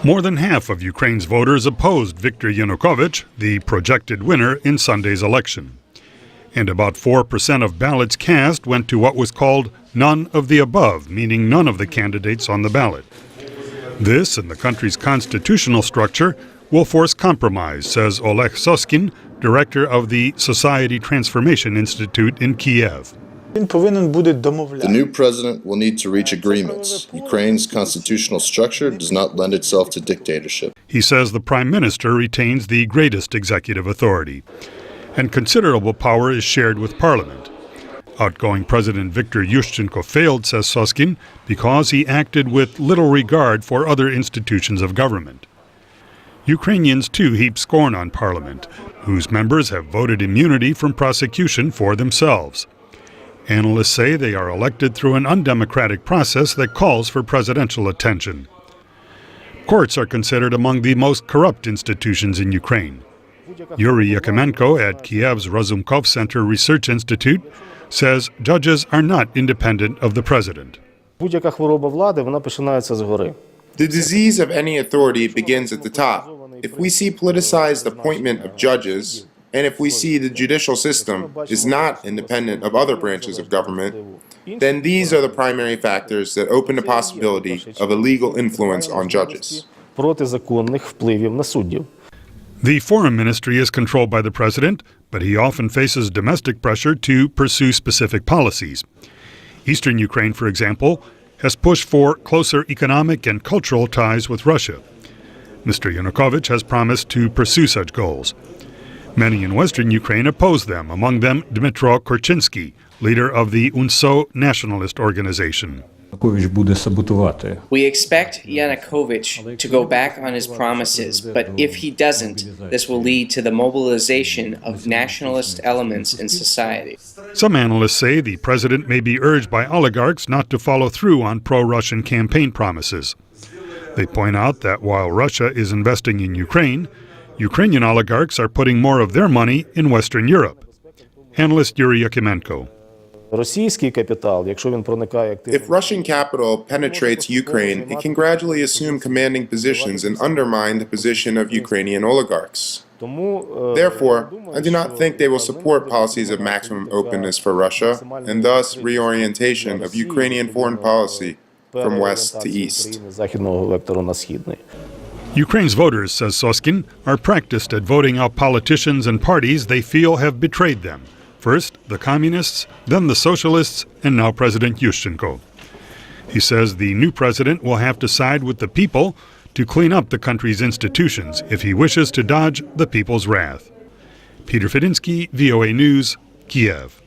More than half of Ukraine's voters opposed Viktor Yanukovych, the projected winner in Sunday's election. And about 4% of ballots cast went to what was called none of the above, meaning none of the candidates on the ballot. This, and the country's constitutional structure, will force compromise, says Oleg Soskin, director of the Society Transformation Institute in Kiev. The new president will need to reach agreements. Ukraine's constitutional structure does not lend itself to dictatorship. He says the Prime Minister retains the greatest executive authority, and considerable power is shared with Parliament. Outgoing President Viktor Yushchenko failed, says Soskin, because he acted with little regard for other institutions of government. Ukrainians, too, heap scorn on Parliament, whose members have voted immunity from prosecution for themselves. Analysts say they are elected through an undemocratic process that calls for presidential attention. Courts are considered among the most corrupt institutions in Ukraine. Yulia Tymoshenko at Kiev's Razumkov Center Research Institute says judges are not independent of the president. The disease of any authority begins at the top. If we see politicized appointment of judges, and if we see the judicial system is not independent of other branches of government, then these are the primary factors that open the possibility of illegal influence on judges. The foreign ministry is controlled by the president, but he often faces domestic pressure to pursue specific policies. Eastern Ukraine, for example, has pushed for closer economic and cultural ties with Russia. Mr. Yanukovych has promised to pursue such goals. Many in western Ukraine oppose them, among them Dmytro Korchinsky, leader of the UNSO nationalist organization. We expect Yanukovych to go back on his promises, but if he doesn't, this will lead to the mobilization of nationalist elements in society. Some analysts say the president may be urged by oligarchs not to follow through on pro-Russian campaign promises. They point out that while Russia is investing in Ukraine, Ukrainian oligarchs are putting more of their money in Western Europe. Analyst Yulia Tymoshenko. If Russian capital penetrates Ukraine, it can gradually assume commanding positions and undermine the position of Ukrainian oligarchs. Therefore, I do not think they will support policies of maximum openness for Russia, and thus reorientation of Ukrainian foreign policy from west to east. Ukraine's voters, says Soskin, are practiced at voting out politicians and parties they feel have betrayed them. First, the communists, then the socialists, and now President Yushchenko. He says the new president will have to side with the people to clean up the country's institutions if he wishes to dodge the people's wrath. Peter Fedynsky, VOA News, Kiev.